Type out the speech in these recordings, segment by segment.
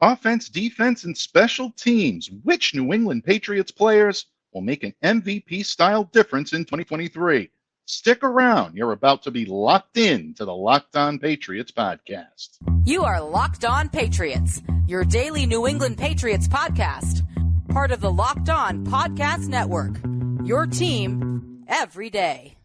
Offense, defense, and special teams. Which New England Patriots players will make an MVP-style difference in 2023? Stick around. You're about to be locked in to the Locked On Patriots podcast. You are Locked On Patriots, your daily New England Patriots podcast. Part of the Locked On Podcast Network, your team every day.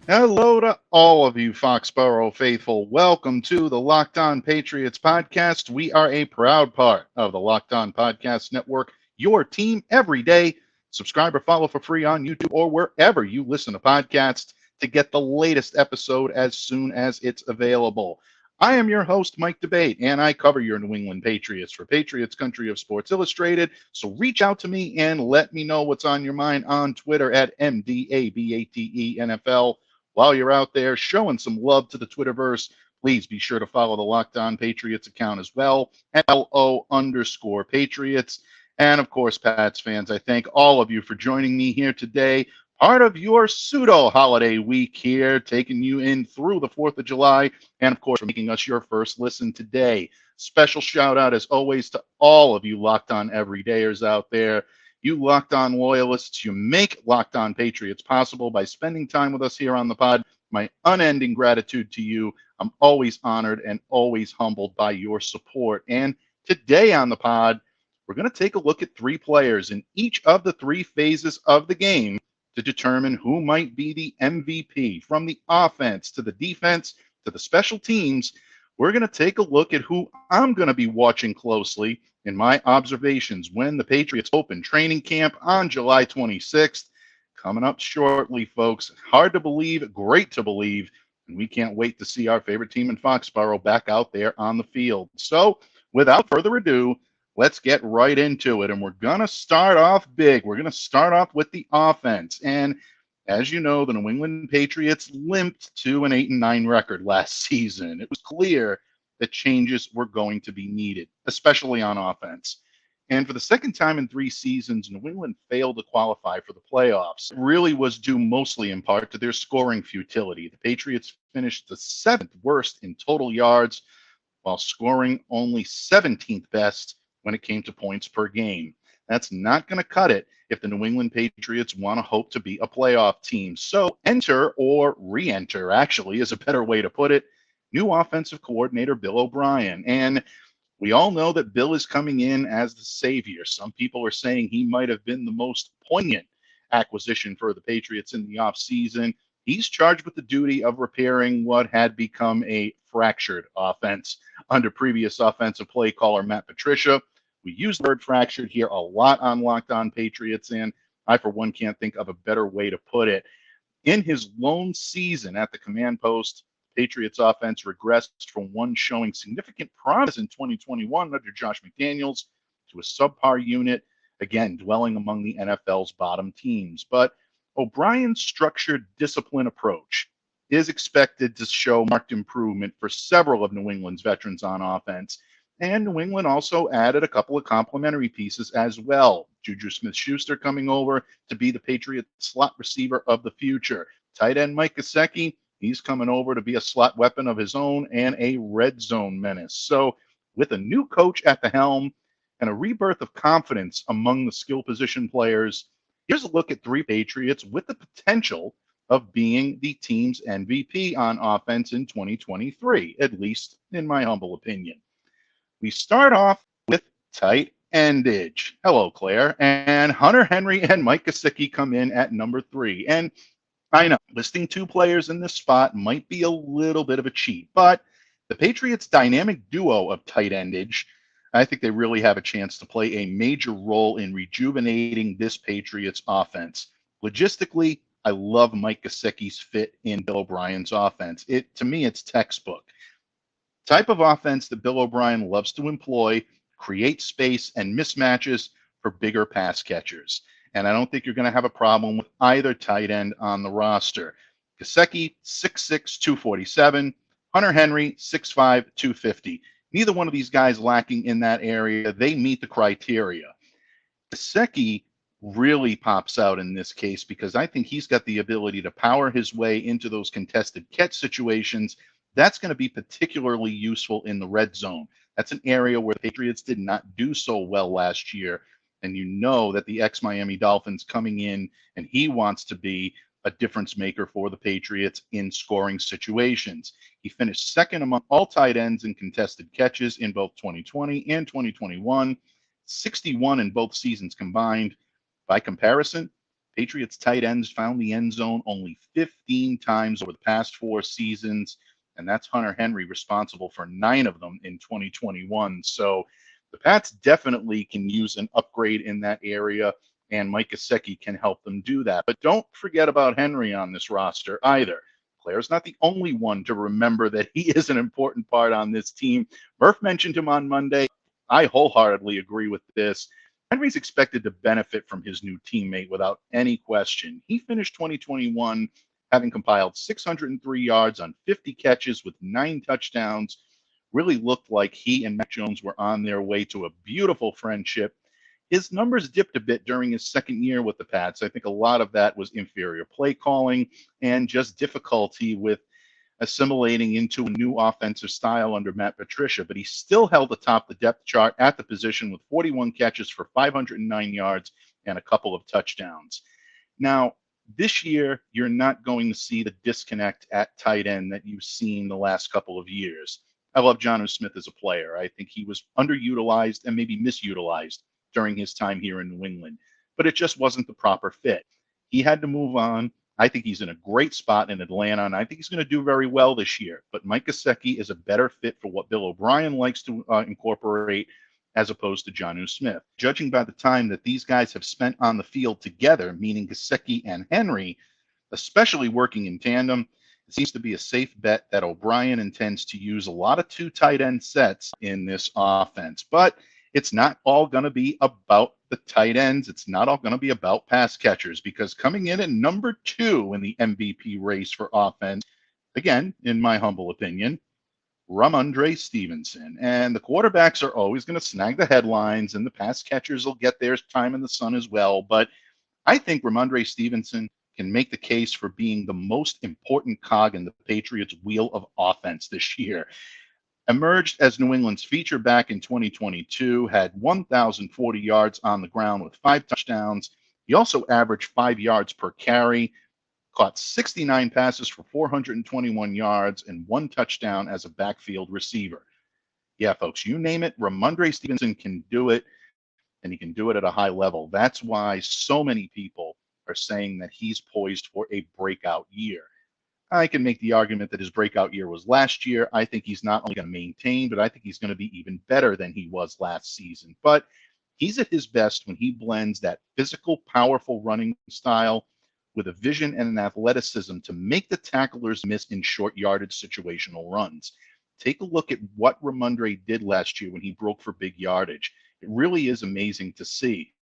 Hello to all of you Foxborough faithful. Welcome to the Locked On Patriots podcast. We are a proud part of the Locked On Podcast Network, your team every day. Subscribe or follow for free on YouTube or wherever you listen to podcasts to get the latest episode as soon as it's available. I am your host, Mike Debate, and I cover your New England Patriots for Patriots Country of Sports Illustrated. So reach out to me and let me know what's on your mind on Twitter at MDABATENFL. While you're out there showing some love to the Twitterverse, please be sure to follow the Locked On Patriots account as well, LO_Patriots. And of course, Pats fans, I thank all of you for joining me here today. Part of your pseudo-holiday week here, taking you in through the 4th of July, and of course, for making us your first listen today. Special shout out, as always, to all of you Locked On Everydayers out there. You Locked On loyalists, you make Locked On Patriots possible by spending time with us here on the pod. My unending gratitude to you. I'm always honored and always humbled by your support. And today on the pod, we're going to take a look at three players in each of the three phases of the game to determine who might be the MVP. From the offense to the defense to the special teams, we're going to take a look at who I'm going to be watching closely in my observations when the Patriots open training camp on July 26th. Coming up shortly, folks. Hard to believe, great to believe, and we can't wait to see our favorite team in Foxborough back out there on the field. So, without further ado, let's get right into it, and we're going to start off big. We're going to start off with the offense, and as you know, the New England Patriots limped to an 8-9 record last season. It was clear that changes were going to be needed, especially on offense. And for the second time in 3 seasons, New England failed to qualify for the playoffs. It really was due mostly in part to their scoring futility. The Patriots finished the 7th worst in total yards, while scoring only 17th best when it came to points per game. That's not going to cut it if the New England Patriots want to hope to be a playoff team. So enter, or re-enter, actually, is a better way to put it, new offensive coordinator Bill O'Brien. And we all know that Bill is coming in as the savior. Some people are saying he might have been the most poignant acquisition for the Patriots in the offseason. He's charged with the duty of repairing what had become a fractured offense under previous offensive play caller Matt Patricia. We use the word fractured here a lot on Locked On Patriots, and I, for one, can't think of a better way to put it. In his lone season at the command post, Patriots offense regressed from one showing significant promise in 2021 under Josh McDaniels to a subpar unit, again, dwelling among the NFL's bottom teams. But O'Brien's structured discipline approach is expected to show marked improvement for several of New England's veterans on offense. And New England also added a couple of complementary pieces as well. Juju Smith-Schuster coming over to be the Patriot slot receiver of the future. Tight end Mike Gesicki, he's coming over to be a slot weapon of his own and a red zone menace. So with a new coach at the helm and a rebirth of confidence among the skill position players, here's a look at three Patriots with the potential of being the team's MVP on offense in 2023, at least in my humble opinion. We start off with tight endage. Hello, Claire. And Hunter Henry and Mike Gesicki come in at number 3. And I know listing 2 players in this spot might be a little bit of a cheat, but the Patriots' dynamic duo of tight endage, I think they really have a chance to play a major role in rejuvenating this Patriots offense. Logistically, I love Mike Gesicki's fit in Bill O'Brien's offense. To me, it's textbook. Type of offense that Bill O'Brien loves to employ, create space and mismatches for bigger pass catchers. And I don't think you're going to have a problem with either tight end on the roster. Gesicki, 6'6", 247. Hunter Henry, 6'5", 250. Neither one of these guys lacking in that area. They meet the criteria. Gesicki really pops out in this case because I think he's got the ability to power his way into those contested catch situations. That's going to be particularly useful in the red zone. That's an area where the Patriots did not do so well last year. And you know that the ex-Miami Dolphins coming in, and he wants to be a difference maker for the Patriots in scoring situations. He finished second among all tight ends in contested catches in both 2020 and 2021, 61 in both seasons combined. By comparison, Patriots tight ends found the end zone only 15 times over the past 4 seasons, and that's Hunter Henry responsible for 9 of them in 2021. So the Pats definitely can use an upgrade in that area, and Mike Gesicki can help them do that. But don't forget about Henry on this roster either. Claire's not the only one to remember that he is an important part on this team. Murph mentioned him on Monday. I wholeheartedly agree with this. Henry's expected to benefit from his new teammate without any question. He finished 2021 having compiled 603 yards on 50 catches with 9 touchdowns. Really looked like he and Mac Jones were on their way to a beautiful friendship. His numbers dipped a bit during his second year with the Pats. I think a lot of that was inferior play calling and just difficulty with assimilating into a new offensive style under Matt Patricia, but he still held atop the depth chart at the position with 41 catches for 509 yards and a couple of touchdowns. Now, this year, you're not going to see the disconnect at tight end that you've seen the last couple of years. I love Jonnu Smith as a player. I think he was underutilized and maybe misutilized during his time here in New England, but it just wasn't the proper fit. He had to move on. I think he's in a great spot in Atlanta, and I think he's going to do very well this year. But Mike Gesicki is a better fit for what Bill O'Brien likes to incorporate as opposed to Jonnu Smith. Judging by the time that these guys have spent on the field together, meaning Gesicki and Henry, especially working in tandem, it seems to be a safe bet that O'Brien intends to use a lot of 2 tight end sets in this offense. But it's not all going to be about the tight ends. It's not all going to be about pass catchers, because coming in at number 2 in the MVP race for offense, again, in my humble opinion, Ramondre Stevenson. And the quarterbacks are always going to snag the headlines, and the pass catchers will get their time in the sun as well. But I think Ramondre Stevenson can make the case for being the most important cog in the Patriots' wheel of offense this year. Emerged as New England's feature back in 2022, had 1,040 yards on the ground with 5 touchdowns. He also averaged 5 yards per carry, caught 69 passes for 421 yards and 1 touchdown as a backfield receiver. Yeah, folks, you name it, Ramondre Stevenson can do it, and he can do it at a high level. That's why so many people are saying that he's poised for a breakout year. I can make the argument that his breakout year was last year. I think he's not only going to maintain, but I think he's going to be even better than he was last season. But he's at his best when he blends that physical, powerful running style with a vision and an athleticism to make the tacklers miss in short yardage situational runs. Take a look at what Ramondre did last year when he broke for big yardage. It really is amazing to see.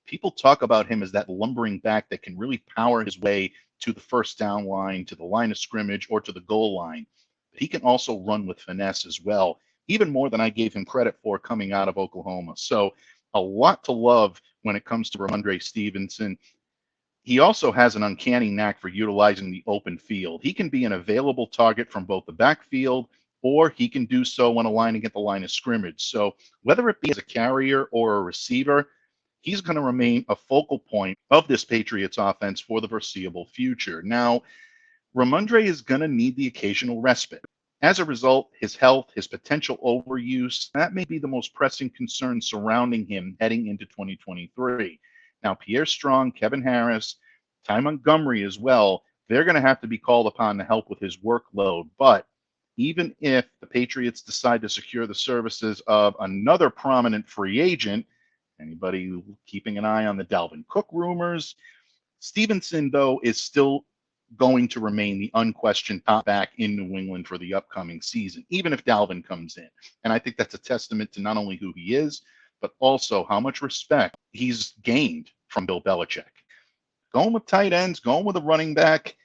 People talk about him as that lumbering back that can really power his way to the first down line, to the line of scrimmage, or to the goal line. But he can also run with finesse as well, even more than I gave him credit for coming out of Oklahoma. So a lot to love when it comes to Ramondre Stevenson. He also has an uncanny knack for utilizing the open field. He can be an available target from both the backfield, or he can do so when aligning at the line of scrimmage. So whether it be as a carrier or a receiver, he's going to remain a focal point of this Patriots offense for the foreseeable future. Now, Ramondre is going to need the occasional respite. As a result, his health, his potential overuse, that may be the most pressing concern surrounding him heading into 2023. Now, Pierre Strong, Kevin Harris, Ty Montgomery as well, they're going to have to be called upon to help with his workload. But even if the Patriots decide to secure the services of another prominent free agent, anybody keeping an eye on the Dalvin Cook rumors, Stevenson, though, is still going to remain the unquestioned top back in New England for the upcoming season, even if Dalvin comes in. And I think that's a testament to not only who he is, but also how much respect he's gained from Bill Belichick. Going with tight ends, going with a running back,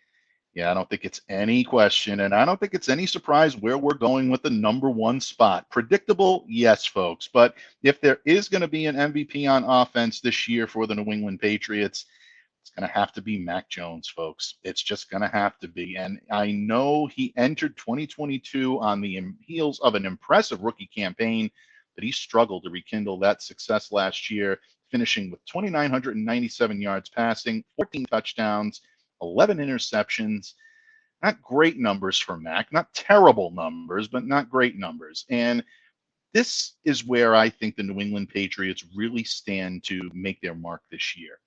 Yeah, I don't think it's any question, and I don't think it's any surprise where we're going with the number one spot. Predictable, yes, folks. But if there is going to be an MVP on offense this year for the New England Patriots, it's going to have to be Mac Jones, folks. It's just going to have to be. And I know he entered 2022 on the heels of an impressive rookie campaign, but he struggled to rekindle that success last year, finishing with 2,997 yards passing, 14 touchdowns, 11 interceptions. Not great numbers for Mac, not terrible numbers, but not great numbers. And this is where I think the New England Patriots really stand to make their mark this year.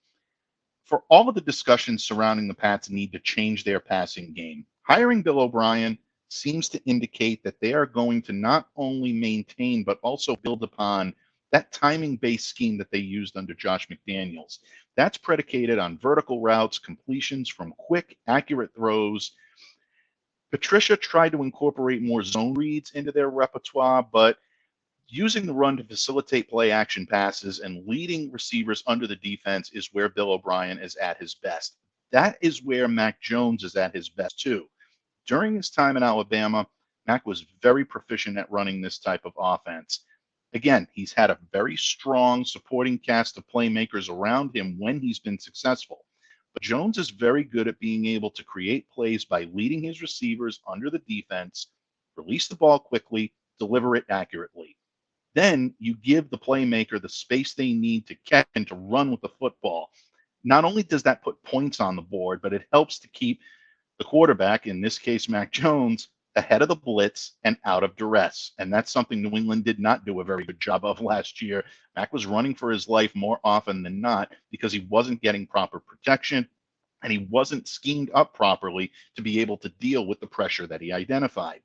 For all of the discussions surrounding the Pats need to change their passing game, hiring Bill O'Brien seems to indicate that they are going to not only maintain, but also build upon that timing-based scheme that they used under Josh McDaniels. That's predicated on vertical routes, completions from quick, accurate throws. Patricia tried to incorporate more zone reads into their repertoire, but using the run to facilitate play action passes and leading receivers under the defense is where Bill O'Brien is at his best. That is where Mac Jones is at his best too. During his time in Alabama, Mac was very proficient at running this type of offense. Again, he's had a very strong supporting cast of playmakers around him when he's been successful. But Jones is very good at being able to create plays by leading his receivers under the defense, release the ball quickly, deliver it accurately. Then you give the playmaker the space they need to catch and to run with the football. Not only does that put points on the board, but it helps to keep the quarterback, in this case Mac Jones, ahead of the blitz and out of duress. And that's something New England did not do a very good job of last year. Mac was running for his life more often than not because he wasn't getting proper protection and he wasn't schemed up properly to be able to deal with the pressure that he identified.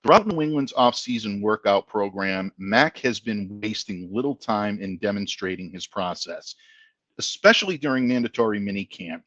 Throughout New England's offseason workout program, Mac has been wasting little time in demonstrating his process, especially during mandatory minicamp.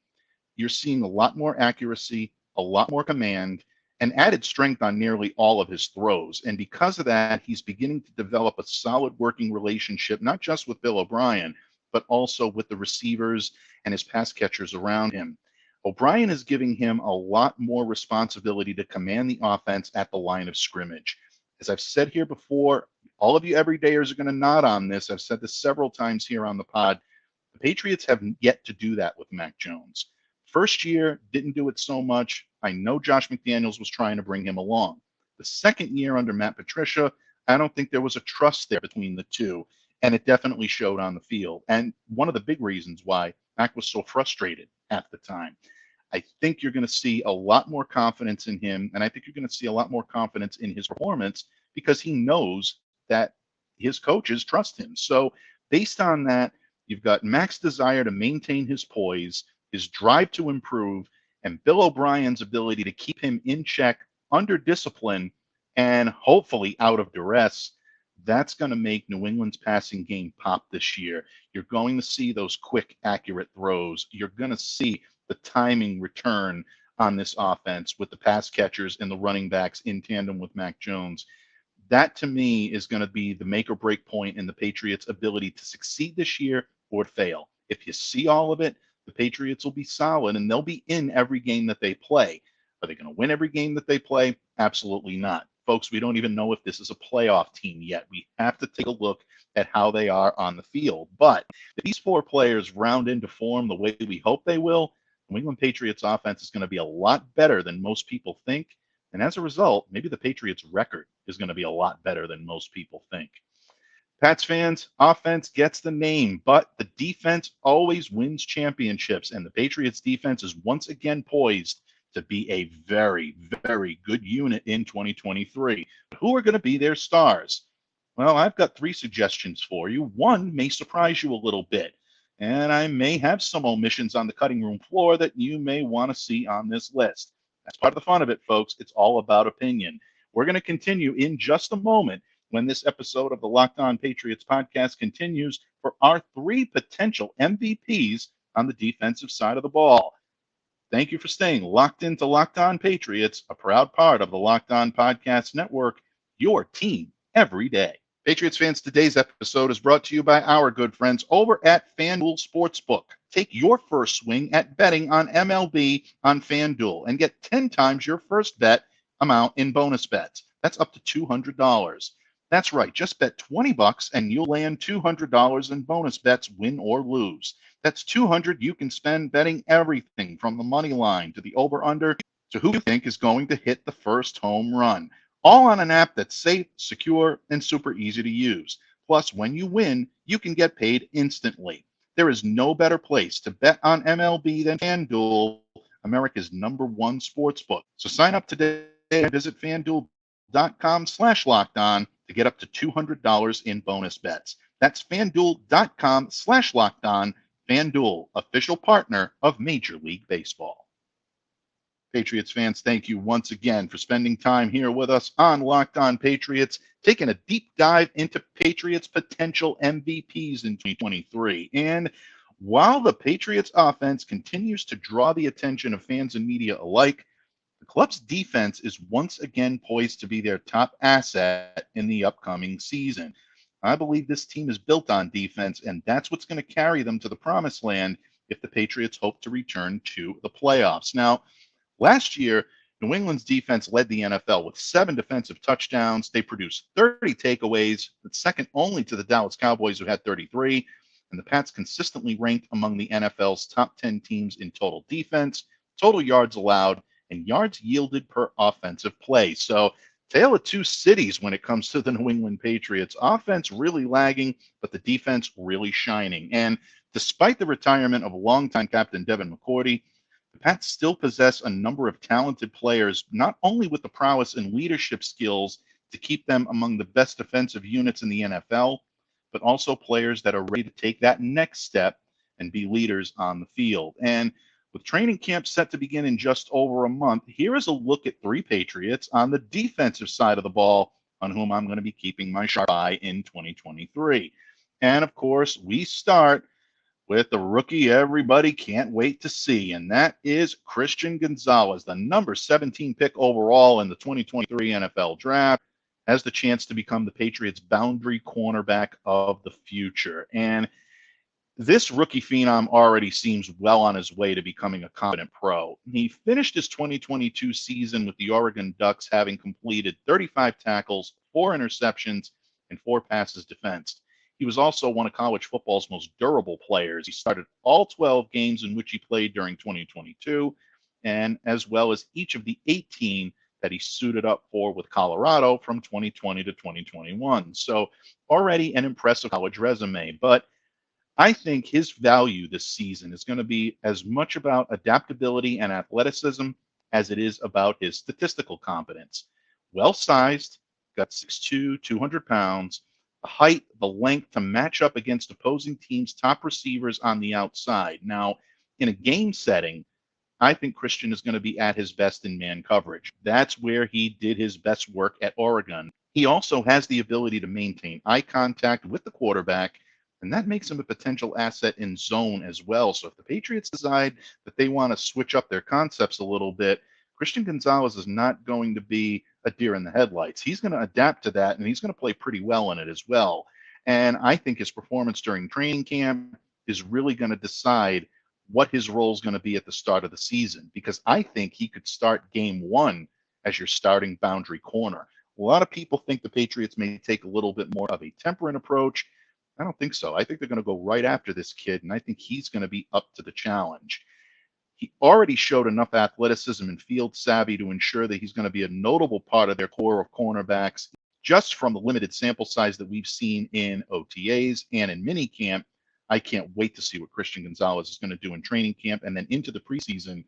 You're seeing a lot more accuracy, a lot more command, and added strength on nearly all of his throws. And because of that, he's beginning to develop a solid working relationship, not just with Bill O'Brien, but also with the receivers and his pass catchers around him. O'Brien is giving him a lot more responsibility to command the offense at the line of scrimmage. As I've said here before, all of you everydayers are going to nod on this. I've said this several times here on the pod. The Patriots have yet to do that with Mac Jones. First year, didn't do it so much. I know Josh McDaniels was trying to bring him along. The second year under Matt Patricia, I don't think there was a trust there between the two, and it definitely showed on the field. And one of the big reasons why Mac was so frustrated at the time. I think you're going to see a lot more confidence in him, and I think you're going to see a lot more confidence in his performance because he knows that his coaches trust him. So based on that, you've got Mac's desire to maintain his poise, his drive to improve, and Bill O'Brien's ability to keep him in check, under discipline, and hopefully out of duress. That's going to make New England's passing game pop this year. You're going to see those quick, accurate throws. You're going to see the timing return on this offense with the pass catchers and the running backs in tandem with Mac Jones. That, to me, is going to be the make or break point in the Patriots' ability to succeed this year or fail. If you see all of it, the Patriots will be solid and they'll be in every game that they play. Are they going to win every game that they play? Absolutely not. Folks, we don't even know if this is a playoff team yet. We have to take a look at how they are on the field. But if these four players round into form the way we hope they will, New England Patriots offense is going to be a lot better than most people think. And as a result, maybe the Patriots record is going to be a lot better than most people think. Pats fans, offense gets the name, but the defense always wins championships. And the Patriots defense is once again poised to be a very, very good unit in 2023. But who are going to be their stars? Well, I've got three suggestions for you. One may surprise you a little bit, and I may have some omissions on the cutting room floor that you may want to see on this list. That's part of the fun of it, folks. It's all about opinion. We're going to continue in just a moment when this episode of the Locked On Patriots podcast continues for our three potential MVPs on the defensive side of the ball. Thank you for staying locked into Locked On Patriots, a proud part of the Locked On Podcast Network, your team every day. Patriots fans, today's episode is brought to you by our good friends over at FanDuel Sportsbook. Take your first swing at betting on MLB on FanDuel and get 10 times your first bet amount in bonus bets. That's up to $200. That's right, just bet $20 and you'll land $200 in bonus bets, win or lose. That's $200 you can spend betting everything from the money line to the over-under to who you think is going to hit the first home run. All on an app that's safe, secure, and super easy to use. Plus, when you win, you can get paid instantly. There is no better place to bet on MLB than FanDuel, America's #1 sportsbook. So sign up today and visit FanDuel.com/lockedon to get up to $200 in bonus bets. That's FanDuel.com/lockedon. FanDuel, official partner of Major League Baseball. Patriots fans, thank you once again for spending time here with us on Locked On Patriots, taking a deep dive into Patriots' potential MVPs in 2023. And while the Patriots offense continues to draw the attention of fans and media alike, the club's defense is once again poised to be their top asset in the upcoming season. I believe this team is built on defense, and that's what's going to carry them to the promised land if the Patriots hope to return to the playoffs. Now, last year, New England's defense led the NFL with 7 defensive touchdowns. They produced 30 takeaways, that's second only to the Dallas Cowboys, who had 33. And the Pats consistently ranked among the NFL's top 10 teams in total defense, total yards allowed, and yards yielded per offensive play. So, tale of two cities when it comes to the New England Patriots. Offense really lagging, but the defense really shining. And despite the retirement of longtime captain Devin McCourty, the Pats still possess a number of talented players, not only with the prowess and leadership skills to keep them among the best defensive units in the NFL, but also players that are ready to take that next step and be leaders on the field. And with training camp set to begin in just over a month, here is a look at 3 Patriots on the defensive side of the ball on whom I'm going to be keeping my sharp eye in 2023. And of course, we start with the rookie everybody can't wait to see, and that is Christian Gonzalez, the number 17 pick overall in the 2023 NFL Draft, has the chance to become the Patriots' boundary cornerback of the future. And this rookie phenom already seems well on his way to becoming a competent pro. He finished his 2022 season with the Oregon Ducks having completed 35 tackles, 4 interceptions, and 4 passes defensed. He was also one of college football's most durable players. He started all 12 games in which he played during 2022, and as well as each of the 18 that he suited up for with Colorado from 2020 to 2021. So already an impressive college resume, but I think his value this season is going to be as much about adaptability and athleticism as it is about his statistical competence. Well-sized, got 6'2", 200 pounds, the height, the length to match up against opposing teams' top receivers on the outside. Now, in a game setting, I think Christian is going to be at his best in man coverage. That's where he did his best work at Oregon. He also has the ability to maintain eye contact with the quarterback, and that makes him a potential asset in zone as well. So if the Patriots decide that they want to switch up their concepts a little bit, Christian Gonzalez is not going to be a deer in the headlights. He's going to adapt to that, and he's going to play pretty well in it as well. And I think his performance during training camp is really going to decide what his role is going to be at the start of the season, because I think he could start game 1 as your starting boundary corner. A lot of people think the Patriots may take a little bit more of a temperate approach. I don't think so. I think they're going to go right after this kid, and I think he's going to be up to the challenge. He already showed enough athleticism and field savvy to ensure that he's going to be a notable part of their core of cornerbacks. Just from the limited sample size that we've seen in OTAs and in minicamp, I can't wait to see what Christian Gonzalez is going to do in training camp and then into the preseason.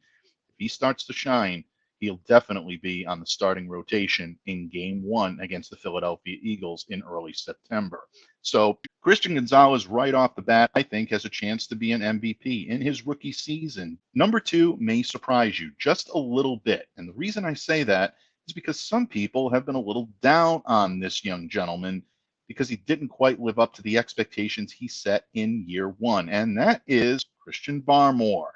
If he starts to shine, he'll definitely be on the starting rotation in game 1 against the Philadelphia Eagles in early September. So Christian Gonzalez right off the bat, I think, has a chance to be an MVP in his rookie season. Number 2 may surprise you just a little bit. And the reason I say that is because some people have been a little down on this young gentleman because he didn't quite live up to the expectations he set in year 1. And that is Christian Barmore.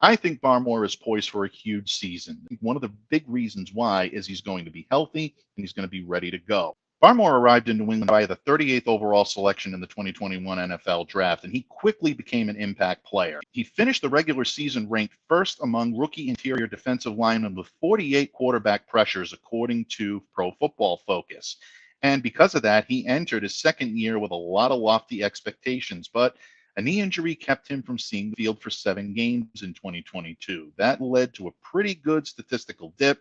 I think Barmore is poised for a huge season. One of the big reasons why is he's going to be healthy and he's going to be ready to go. Barmore arrived in New England via the 38th overall selection in the 2021 NFL Draft, and he quickly became an impact player. He finished the regular season ranked first among rookie interior defensive linemen with 48 quarterback pressures, according to Pro Football Focus. And because of that, he entered his second year with a lot of lofty expectations, but a knee injury kept him from seeing the field for 7 games in 2022. That led to a pretty good statistical dip.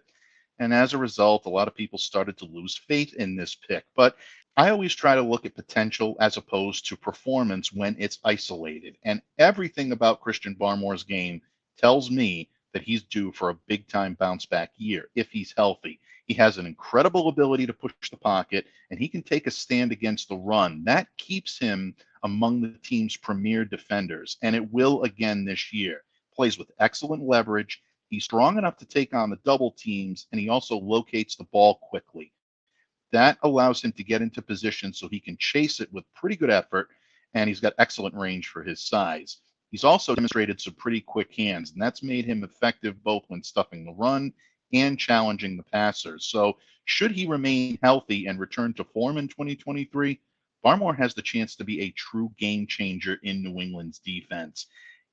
And as a result, a lot of people started to lose faith in this pick. But I always try to look at potential as opposed to performance when it's isolated. And everything about Christian Barmore's game tells me that he's due for a big time bounce back year if he's healthy. He has an incredible ability to push the pocket, and he can take a stand against the run. That keeps him among the team's premier defenders, and it will again this year. Plays with excellent leverage. He's strong enough to take on the double teams, and he also locates the ball quickly. That allows him to get into position so he can chase it with pretty good effort, and he's got excellent range for his size. He's also demonstrated some pretty quick hands, and that's made him effective both when stuffing the run and challenging the passers. So should he remain healthy and return to form in 2023, Barmore has the chance to be a true game changer in New England's defense.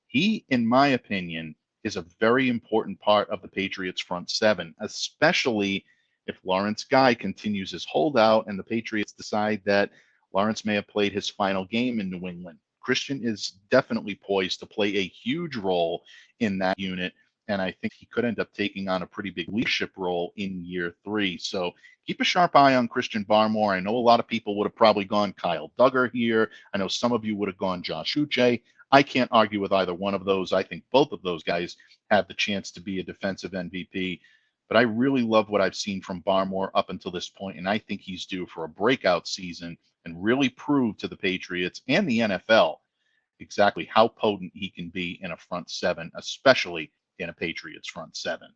He, in my opinion, is a very important part of the Patriots front seven, especially if Lawrence Guy continues his holdout and the Patriots decide that Lawrence may have played his final game in New England. Christian is definitely poised to play a huge role in that unit, and I think he could end up taking on a pretty big leadership role in year 3. So keep a sharp eye on Christian Barmore. I know a lot of people would have probably gone Kyle Duggar here. I know some of you would have gone Josh Uche. I can't argue with either one of those. I think both of those guys have the chance to be a defensive MVP. But I really love what I've seen from Barmore up until this point, and I think he's due for a breakout season and really prove to the Patriots and the NFL exactly how potent he can be in a front seven, especially in a Patriots front seven.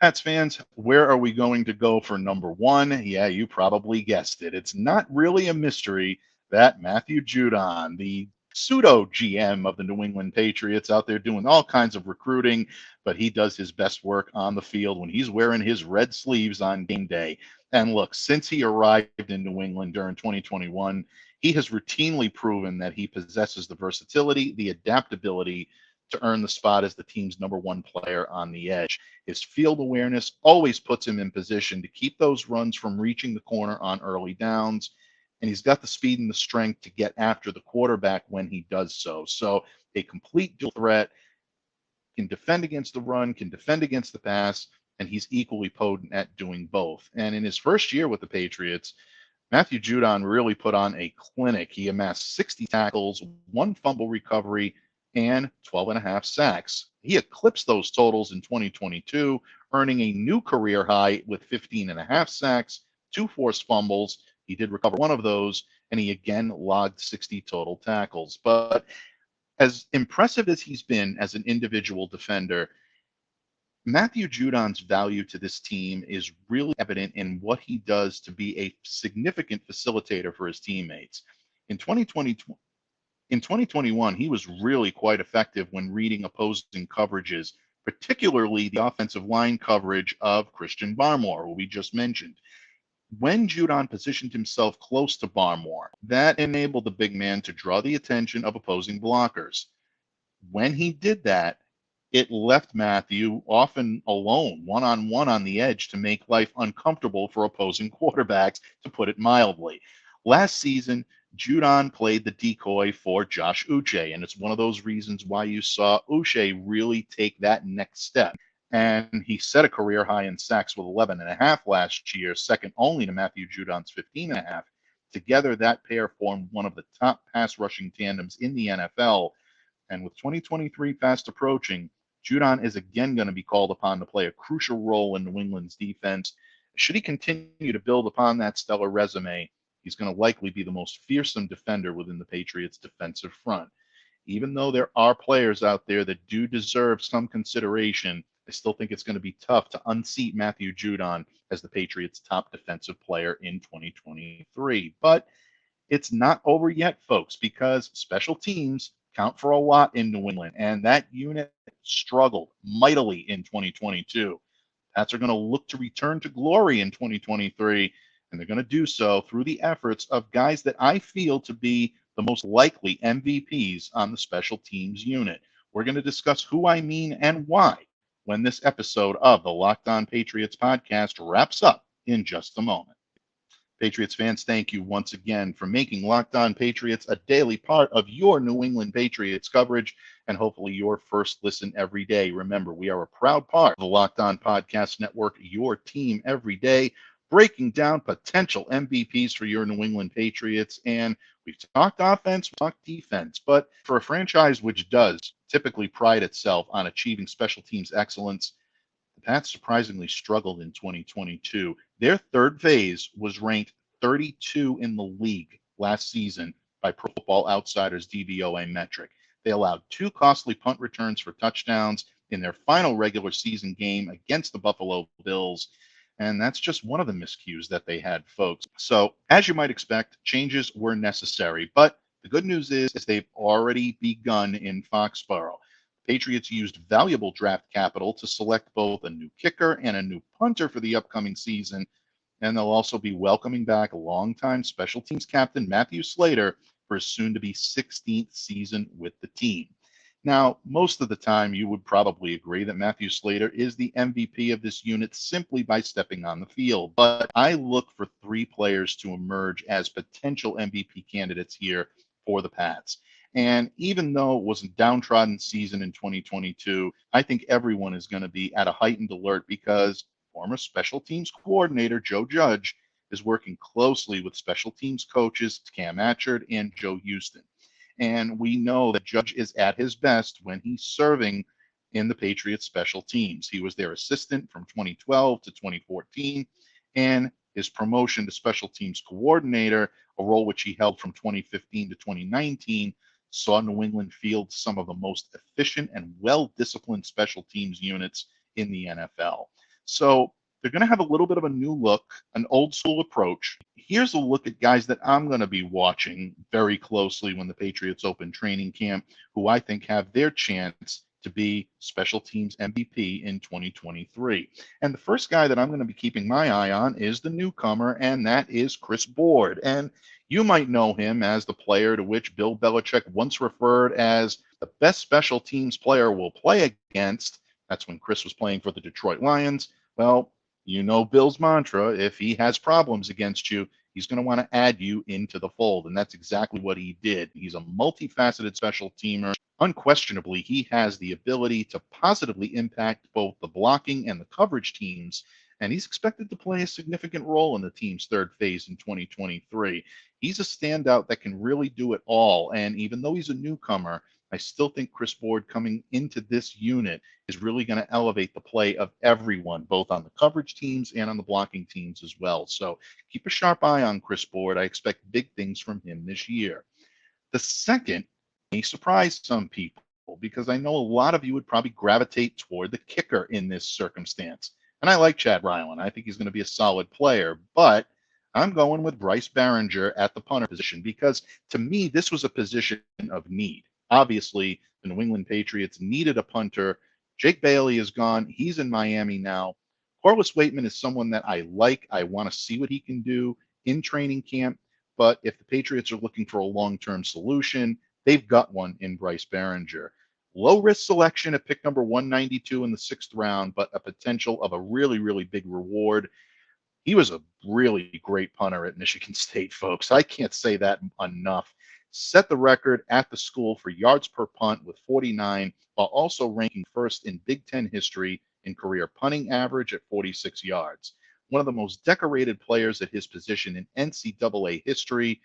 Pats fans, where are we going to go for number 1? Yeah, you probably guessed it. It's not really a mystery that Matthew Judon, the pseudo GM of the New England Patriots, out there doing all kinds of recruiting, but he does his best work on the field when he's wearing his red sleeves on game day. And look, since he arrived in New England during 2021, he has routinely proven that he possesses the versatility, the adaptability to earn the spot as the team's number 1 player on the edge. His field awareness always puts him in position to keep those runs from reaching the corner on early downs. And he's got the speed and the strength to get after the quarterback when he does so. So a complete dual threat, can defend against the run, can defend against the pass, and he's equally potent at doing both. And in his first year with the Patriots, Matthew Judon really put on a clinic. He amassed 60 tackles, 1 fumble recovery, and 12.5 sacks. He eclipsed those totals in 2022, earning a new career high with 15.5 sacks, 2 forced fumbles. He did recover 1 of those, and he again logged 60 total tackles. But as impressive as he's been as an individual defender, Matthew Judon's value to this team is really evident in what he does to be a significant facilitator for his teammates. In 2021, he was really quite effective when reading opposing coverages, particularly the offensive line coverage of Christian Barmore, who we just mentioned. When Judon positioned himself close to Barmore, that enabled the big man to draw the attention of opposing blockers. When he did that, it left Matthew often alone, one-on-one on the edge, to make life uncomfortable for opposing quarterbacks, to put it mildly. Last season, Judon played the decoy for Josh Uche, and it's one of those reasons why you saw Uche really take that next step. And he set a career high in sacks with 11.5 last year, second only to Matthew Judon's 15.5. Together, that pair formed one of the top pass rushing tandems in the NFL. And with 2023 fast approaching, Judon is again going to be called upon to play a crucial role in New England's defense. Should he continue to build upon that stellar resume, he's going to likely be the most fearsome defender within the Patriots' defensive front. Even though there are players out there that do deserve some consideration, I still think it's going to be tough to unseat Matthew Judon as the Patriots' top defensive player in 2023. But it's not over yet, folks, because special teams count for a lot in New England, and that unit struggled mightily in 2022. Pats are going to look to return to glory in 2023, And they're going to do so through the efforts of guys that I feel to be the most likely MVPs on the special teams unit. We're going to discuss who I mean and why when this episode of the Locked On Patriots podcast wraps up in just a moment. Patriots fans, thank you once again for making Locked On Patriots a daily part of your New England Patriots coverage and hopefully your first listen every day. Remember, we are a proud part of the Locked On Podcast Network, your team every day, breaking down potential MVPs for your New England Patriots. And we've talked offense, we've talked defense, but for a franchise which does typically pride itself on achieving special teams excellence, the Pats surprisingly struggled in 2022. Their third phase was ranked 32 in the league last season by Pro Football Outsiders DVOA metric. They allowed 2 costly punt returns for touchdowns in their final regular season game against the Buffalo Bills. And that's just one of the miscues that they had, folks. So, as you might expect, changes were necessary. But the good news is they've already begun in Foxborough. Patriots used valuable draft capital to select both a new kicker and a new punter for the upcoming season, and they'll also be welcoming back longtime special teams captain Matthew Slater for his soon-to-be 16th season with the team. Now, most of the time, you would probably agree that Matthew Slater is the MVP of this unit simply by stepping on the field, but I look for 3 players to emerge as potential MVP candidates here for the Pats. And even though it was a downtrodden season in 2022, I think everyone is going to be at a heightened alert because former special teams coordinator Joe Judge is working closely with special teams coaches Cam Atchard and Joe Houston. And we know that Judge is at his best when he's serving in the Patriots special teams. He was their assistant from 2012 to 2014, and his promotion to special teams coordinator, a role which he held from 2015 to 2019, saw New England field some of the most efficient and well-disciplined special teams units in the NFL. So they're going to have a little bit of a new look, an old school approach. Here's a look at guys that I'm going to be watching very closely when the Patriots open training camp, who I think have their chance to be special teams MVP in 2023. And the first guy that I'm going to be keeping my eye on is the newcomer, and that is Chris Board. And you might know him as the player to which Bill Belichick once referred as the best special teams player we'll play against. That's when Chris was playing for the Detroit Lions. Well, you know Bill's mantra, if he has problems against you, he's going to want to add you into the fold. And that's exactly what he did. He's a multifaceted special teamer. Unquestionably, he has the ability to positively impact both the blocking and the coverage teams, and he's expected to play a significant role in the team's third phase in 2023. He's a standout that can really do it all, and even though he's a newcomer, I still think Chris Board coming into this unit is really going to elevate the play of everyone, both on the coverage teams and on the blocking teams as well. So keep a sharp eye on Chris Board. I expect big things from him this year. The second may surprise some people because I know a lot of you would probably gravitate toward the kicker in this circumstance. And I like Chad Ryland. I think he's going to be a solid player, but I'm going with Bryce Behringer at the punter position because to me, this was a position of need. Obviously, the New England Patriots needed a punter. Jake Bailey is gone. He's in Miami now. Corliss Waitman is someone that I like. I want to see what he can do in training camp. But if the Patriots are looking for a long-term solution, they've got one in Bryce Behringer. Low-risk selection at pick number 192 in the 6th round, but a potential of a really, really big reward. He was a really great punter at Michigan State, folks. I can't say that enough. Set the record at the school for yards per punt with 49, while also ranking first in Big Ten history in career punting average at 46 yards. One of the most decorated players at his position in NCAA history.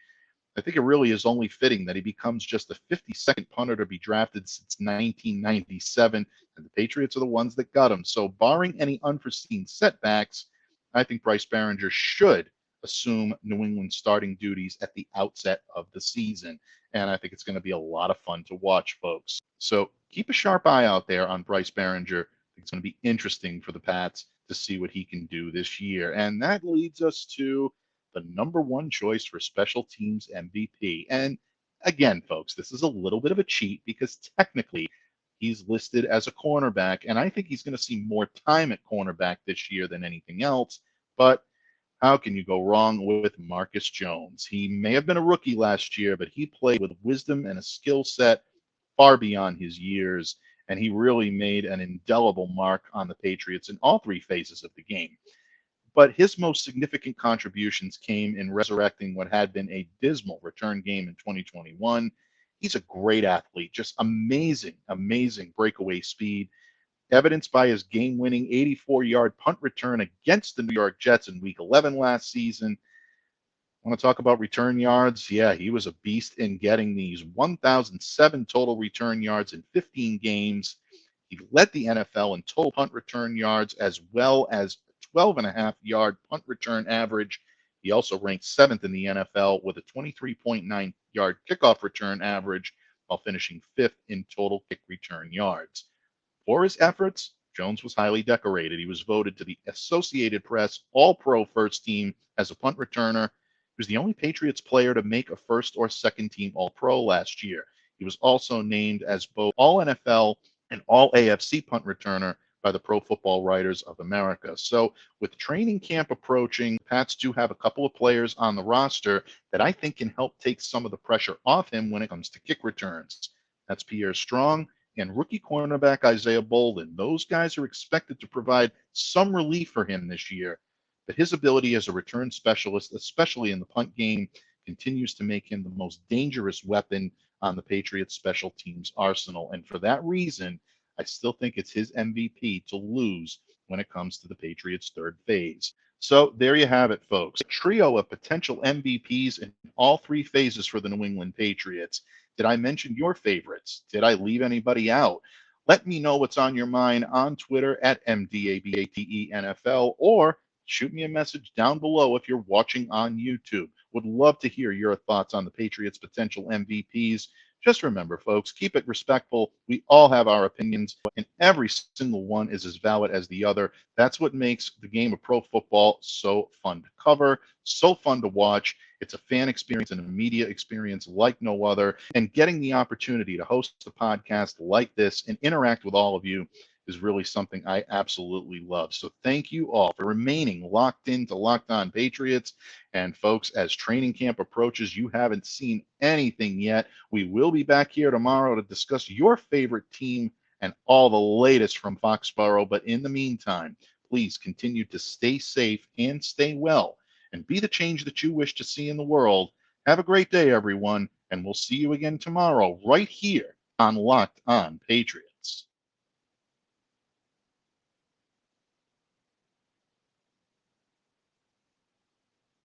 I think it really is only fitting that he becomes just the 52nd punter to be drafted since 1997, and the Patriots are the ones that got him. So barring any unforeseen setbacks, I think Bryce Behringer should assume New England starting duties at the outset of the season. And I think it's going to be a lot of fun to watch, folks. So keep a sharp eye out there on Bryce Behringer. It's going to be interesting for the Pats to see what he can do this year. And that leads us to the number one choice for special teams MVP. And again, folks, this is a little bit of a cheat because technically he's listed as a cornerback, and I think he's going to see more time at cornerback this year than anything else. But How can you go wrong with Marcus Jones? He may have been a rookie last year, but he played with wisdom and a skill set far beyond his years, and he really made an indelible mark on the Patriots in all three phases of the game. But his most significant contributions came in resurrecting what had been a dismal return game in 2021. He's a great athlete, just amazing, amazing breakaway speed, evidenced by his game-winning 84-yard punt return against the New York Jets in Week 11 last season. Want to talk about return yards? Yeah, he was a beast in getting these 1,007 total return yards in 15 games. He led the NFL in total punt return yards as well as 12.5-yard punt return average. He also ranked seventh in the NFL with a 23.9-yard kickoff return average while finishing fifth in total kick return yards. For his efforts, Jones was highly decorated. He was voted to the Associated Press All-Pro First Team as a punt returner. He was the only Patriots player to make a first or second team All-Pro last year. He was also named as both All-NFL and All-AFC punt returner by the Pro Football Writers of America. So with training camp approaching, Pats do have a couple of players on the roster that I think can help take some of the pressure off him when it comes to kick returns. That's Pierre Strong and rookie cornerback Isaiah Bolden. Those guys are expected to provide some relief for him this year. But his ability as a return specialist, especially in the punt game, continues to make him the most dangerous weapon on the Patriots special teams arsenal. And for that reason, I still think it's his MVP to lose when it comes to the Patriots' third phase. So there you have it, folks. A trio of potential MVPs in all three phases for the New England Patriots. Did I mention your favorites? Did I leave anybody out? Let me know what's on your mind on Twitter at MDABATENFL or shoot me a message down below if you're watching on YouTube. Would love to hear your thoughts on the Patriots' potential MVPs. Just remember, folks, keep it respectful. We all have our opinions, and every single one is as valid as the other. That's what makes the game of pro football so fun to cover, so fun to watch. It's a fan experience and a media experience like no other. And getting the opportunity to host a podcast like this and interact with all of you is really something I absolutely love. So thank you all for remaining locked into Locked On Patriots. And folks, as training camp approaches, you haven't seen anything yet. We will be back here tomorrow to discuss your favorite team and all the latest from Foxborough. But in the meantime, please continue to stay safe and stay well and be the change that you wish to see in the world. Have a great day, everyone, and we'll see you again tomorrow right here on Locked On Patriots.